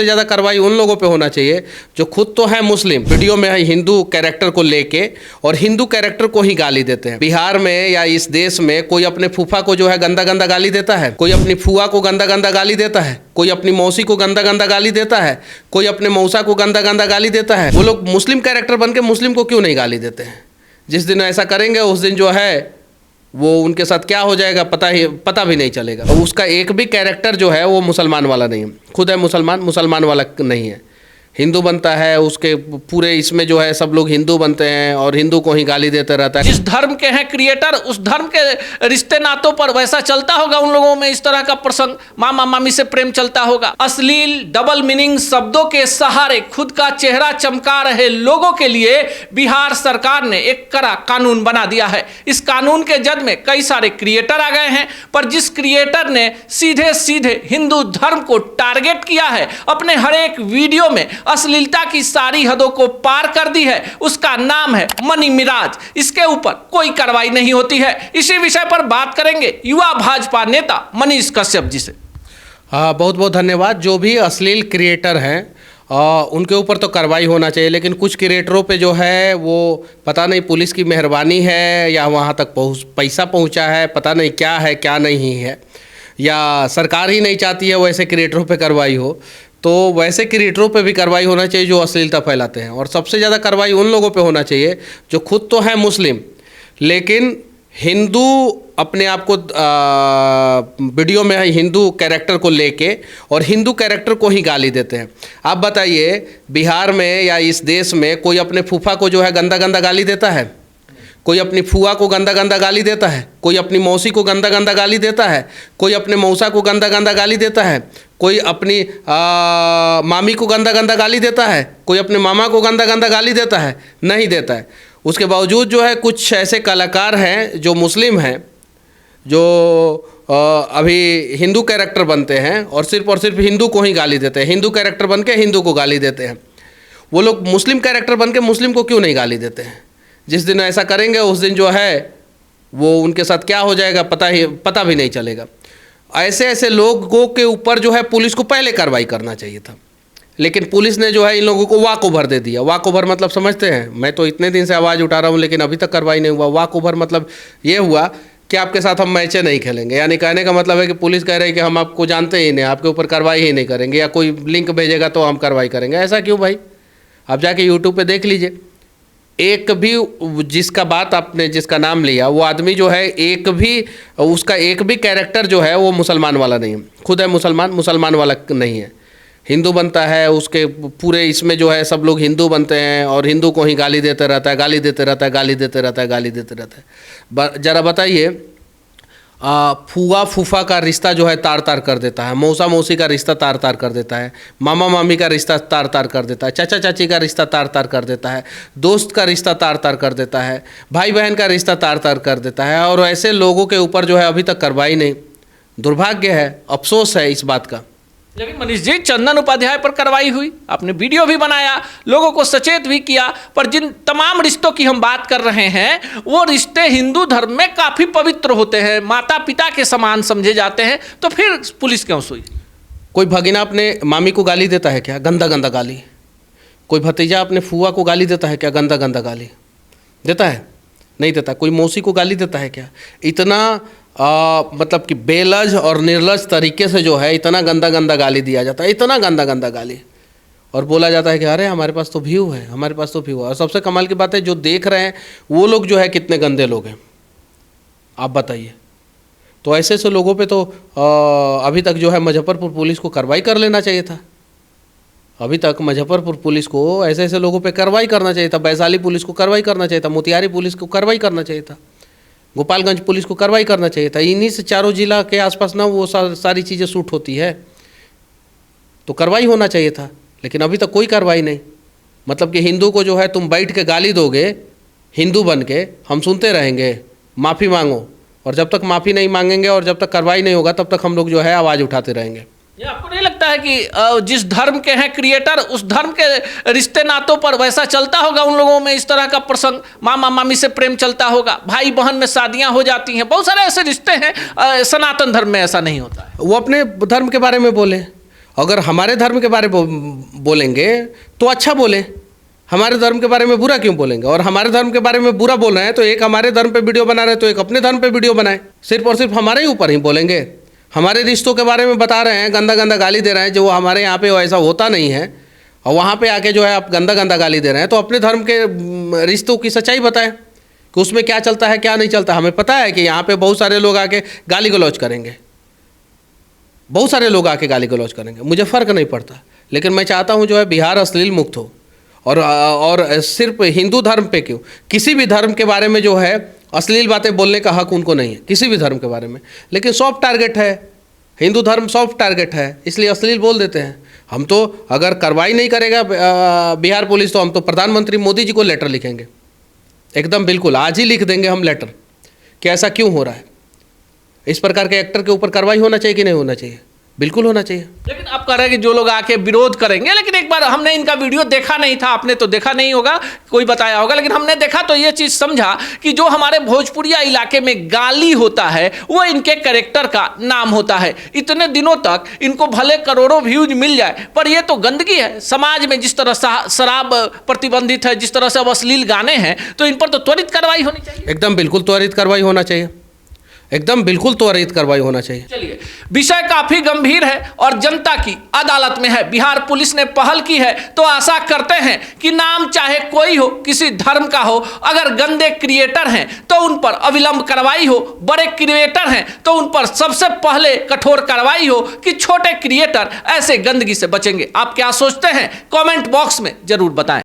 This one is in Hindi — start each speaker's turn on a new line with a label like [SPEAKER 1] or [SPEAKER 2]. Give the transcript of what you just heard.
[SPEAKER 1] सबसे ज़्यादा कार्रवाई उन लोगों पे होना चाहिए जो खुद तो है मुस्लिम, वीडियो में हिंदू कैरेक्टर को लेके और हिंदू कैरेक्टर को ही गाली देते हैं। बिहार में या इस देश में कोई अपने फूफा को जो है गंदा गंदा गाली देता है, कोई अपनी फुआ को गंदा गंदा गाली देता है, कोई अपनी मौसी को गंदा गंदा गाली देता है, कोई अपने मौसा को गंदा गंदा गाली देता है। वो लोग मुस्लिम कैरेक्टर बन के मुस्लिम को क्यों नहीं गाली देते हैं? जिस दिन ऐसा करेंगे उस दिन जो है वो उनके साथ क्या हो जाएगा पता भी नहीं चलेगा। और उसका एक भी कैरेक्टर जो है वो मुसलमान वाला नहीं है, खुद है मुसलमान वाला नहीं है, हिंदू बनता है। उसके पूरे इसमें जो है सब लोग हिंदू बनते हैं और हिंदू को ही गाली देते रहता है।
[SPEAKER 2] जिस धर्म के हैं क्रिएटर, उस धर्म के रिश्ते नातों पर वैसा चलता होगा उन लोगों में इस तरह का प्रसंग, मामा मामी से प्रेम चलता होगा। अश्लील डबल मीनिंग शब्दों के सहारे खुद का चेहरा चमका रहे लोगों के लिए बिहार सरकार ने एक कड़ा कानून बना दिया है। इस कानून के जद में कई सारे क्रिएटर आ गए हैं, पर जिस क्रिएटर ने सीधे सीधे हिंदू धर्म को टारगेट किया है, अपने हर एक वीडियो में अश्लीलता की सारी हदों को पार कर दी है, उसका नाम है मनी मिराज। इसके ऊपर कोई कार्रवाई नहीं होती है। इसी विषय पर बात करेंगे युवा भाजपा नेता मनीष कश्यप जी से।
[SPEAKER 1] हाँ, बहुत बहुत धन्यवाद। जो भी अश्लील क्रिएटर हैं उनके ऊपर तो कार्रवाई होना चाहिए, लेकिन कुछ क्रिएटरों पे जो है वो पता नहीं पुलिस की मेहरबानी है या वहाँ तक पैसा पहुँचा है, पता नहीं क्या है क्या नहीं है, या सरकार ही नहीं चाहती है वैसे क्रिएटरों पे कार्रवाई हो। तो वैसे क्रिएटरों पे भी कार्रवाई होना चाहिए जो अश्लीलता फैलाते हैं। और सबसे ज़्यादा कार्रवाई उन लोगों पे होना चाहिए जो खुद तो है मुस्लिम लेकिन हिंदू अपने आप को वीडियो में हिंदू कैरेक्टर को लेके और हिंदू कैरेक्टर को ही गाली देते हैं। आप बताइए, बिहार में या इस देश में कोई अपने फूफा को जो है गंदा गंदा गाली देता है, कोई अपनी फुआ को गंदा गंदा गाली देता है, कोई अपनी मौसी को गंदा गंदा गाली देता है, कोई अपने मौसा को गंदा गंदा गाली देता है, कोई अपनी मामी को गंदा गंदा गाली देता है, कोई अपने मामा को गंदा गंदा गाली देता है? नहीं देता है। उसके बावजूद जो है कुछ ऐसे कलाकार हैं जो मुस्लिम हैं, जो अभी हिंदू कैरेक्टर बनते हैं और सिर्फ हिंदू को ही गाली देते हैं, हिंदू कैरेक्टर बन के हिंदू को गाली देते हैं। वो लोग मुस्लिम कैरेक्टर बन के मुस्लिम को क्यों नहीं गाली देते हैं? जिस दिन ऐसा करेंगे उस दिन जो है वो उनके साथ क्या हो जाएगा पता भी नहीं चलेगा। ऐसे लोगों के ऊपर जो है पुलिस को पहले कार्रवाई करना चाहिए था, लेकिन पुलिस ने जो है इन लोगों को वाक ओवर दे दिया। वाक ओवर मतलब समझते हैं? मैं तो इतने दिन से आवाज़ उठा रहा हूँ लेकिन अभी तक कार्रवाई नहीं हुआ। वाक ओवर मतलब ये हुआ कि आपके साथ हम मैचें नहीं खेलेंगे, यानी कहने का मतलब है कि पुलिस कह रही है कि हम आपको जानते ही नहीं, आपके ऊपर कार्रवाई ही नहीं करेंगे, या कोई लिंक भेजेगा तो हम कार्रवाई करेंगे। ऐसा क्यों भाई? आप जाके यूट्यूब पे देख लीजिए, एक भी जिसका नाम लिया वो आदमी जो है उसका एक भी कैरेक्टर जो है वो मुसलमान वाला नहीं है, खुद है मुसलमान वाला नहीं है, हिंदू बनता है। उसके पूरे इसमें जो है सब लोग हिंदू बनते हैं और हिंदू को ही गाली देते रहता है। जरा बताइए, फूआ फूफा का रिश्ता जो है तार तार कर देता है, मौसा मौसी का रिश्ता तार तार कर देता है, मामा मामी का रिश्ता तार तार कर देता है, चाचा चाची का रिश्ता तार तार कर देता है, दोस्त का रिश्ता तार तार कर देता है, भाई बहन का रिश्ता तार तार कर देता है। और ऐसे लोगों के ऊपर जो है अभी तक कार्रवाई नहीं। दुर्भाग्य है, अफसोस है इस बात का।
[SPEAKER 2] लेकिन मनीष जी, चंदन उपाध्याय पर कार्रवाई हुई, आपने वीडियो भी बनाया, लोगों को सचेत भी किया, पर जिन तमाम रिश्तों की हम बात कर रहे हैं वो रिश्ते हिंदू धर्म में काफ़ी पवित्र होते हैं, माता पिता के समान समझे जाते हैं, तो फिर पुलिस क्यों सोई?
[SPEAKER 1] कोई भगीना अपने मामी को गाली देता है क्या? गंदा गंदा गाली। कोई भतीजा अपने फुआ को गाली देता है क्या? गंदा गंदा गाली देता है? नहीं देता। कोई मौसी को गाली देता है क्या? इतना मतलब कि बेलज और निर्लज तरीके से जो है इतना गंदा गंदा गाली दिया जाता है, इतना गंदा गंदा गाली, और बोला जाता है कि अरे हमारे पास तो व्यू है, हमारे पास तो व्यू है। और सबसे कमाल की बात है, जो देख रहे हैं वो लोग जो है कितने गंदे लोग हैं, आप बताइए। तो ऐसे लोगों पे तो अभी तक जो है मुजफ्फरपुर पुलिस को कार्रवाई कर लेना चाहिए था। अभी तक मुजफ्फरपुर पुलिस को ऐसे लोगों पे कार्रवाई करना चाहिए था, वैशाली पुलिस को कार्रवाई करना चाहिए था, मोतिहारी पुलिस को कार्रवाई करना चाहिए था, गोपालगंज पुलिस को कार्रवाई करना चाहिए था। इन्हीं से चारों जिला के आसपास ना वो सारी चीज़ें शूट होती है, तो कार्रवाई होना चाहिए था, लेकिन अभी तक कोई कार्रवाई नहीं। मतलब कि हिंदू को जो है तुम बैठ के गाली दोगे हिंदू बन के, हम सुनते रहेंगे, माफ़ी मांगो, और जब तक माफ़ी नहीं मांगेंगे और जब तक कार्रवाई नहीं होगा तब तक हम लोग जो है आवाज़ उठाते रहेंगे।
[SPEAKER 2] ये आपको नहीं लगता है कि जिस धर्म के हैं क्रिएटर, उस धर्म के रिश्ते नातों पर वैसा चलता होगा उन लोगों में इस तरह का प्रसंग, मामा मामी से प्रेम चलता होगा, भाई बहन में शादियां हो जाती हैं, बहुत सारे ऐसे रिश्ते हैं। सनातन धर्म में ऐसा नहीं होता है।
[SPEAKER 1] वो अपने धर्म के बारे में बोले, अगर हमारे धर्म के बारे में बोलेंगे तो अच्छा बोलें, हमारे धर्म के बारे में बुरा क्यों बोलेंगे? और हमारे धर्म के बारे में बुरा बोल रहे हैं तो एक हमारे धर्म पे वीडियो बना रहे हैं तो एक अपने धर्म पे वीडियो बनाए, सिर्फ और सिर्फ हमारे ही ऊपर ही बोलेंगे। हमारे रिश्तों के बारे में बता रहे हैं, गंदा गंदा गाली दे रहे हैं, जो हमारे यहाँ पे ऐसा होता नहीं है, और वहाँ पे आके जो है आप गंदा गंदा गाली दे रहे हैं। तो अपने धर्म के रिश्तों की सच्चाई बताएं कि उसमें क्या चलता है क्या नहीं चलता। हमें पता है कि यहाँ पे बहुत सारे लोग आके गाली गलौज करेंगे, बहुत सारे लोग आके गाली गलौज करेंगे, मुझे फ़र्क नहीं पड़ता। लेकिन मैं चाहता हूँ जो है बिहार अश्लील मुक्त हो। और सिर्फ हिंदू धर्म पे क्यों, किसी भी धर्म के बारे में जो है अश्लील बातें बोलने का हक उनको नहीं है, किसी भी धर्म के बारे में। लेकिन सॉफ्ट टारगेट है, हिंदू धर्म सॉफ्ट टारगेट है, इसलिए अश्लील बोल देते हैं। हम तो अगर कार्रवाई नहीं करेगा बिहार पुलिस तो हम तो प्रधानमंत्री मोदी जी को लेटर लिखेंगे, एकदम बिल्कुल आज ही लिख देंगे हम लेटर कि ऐसा क्यों हो रहा है। इस प्रकार के एक्टर के ऊपर कार्रवाई होना चाहिए कि नहीं होना चाहिए? बिल्कुल होना चाहिए।
[SPEAKER 2] लेकिन आप कह रहे हैं कि जो लोग आके विरोध करेंगे, लेकिन एक बार हमने इनका वीडियो देखा नहीं था, आपने तो देखा नहीं होगा, कोई बताया होगा, लेकिन हमने देखा तो ये चीज़ समझा कि जो हमारे भोजपुरिया इलाके में गाली होता है वो इनके कैरेक्टर का नाम होता है। इतने दिनों तक इनको भले करोड़ों व्यूज मिल जाए, पर ये तो गंदगी है समाज में। जिस तरह शराब प्रतिबंधित है, जिस तरह से अब अश्लील गाने हैं, तो इन पर तो त्वरित कार्रवाई होनी चाहिए।
[SPEAKER 1] एकदम बिल्कुल त्वरित कार्रवाई होना चाहिए, एकदम बिल्कुल त्वरित कार्रवाई होना चाहिए।
[SPEAKER 2] चलिए, विषय काफी गंभीर है और जनता की अदालत में है। बिहार पुलिस ने पहल की है तो आशा करते हैं कि नाम चाहे कोई हो, किसी धर्म का हो, अगर गंदे क्रिएटर हैं तो उन पर अविलंब कार्रवाई हो, बड़े क्रिएटर हैं तो उन पर सबसे पहले कठोर कार्रवाई हो कि छोटे क्रिएटर ऐसे गंदगी से बचेंगे। आप क्या सोचते हैं? कमेंट बॉक्स में जरूर बताएं।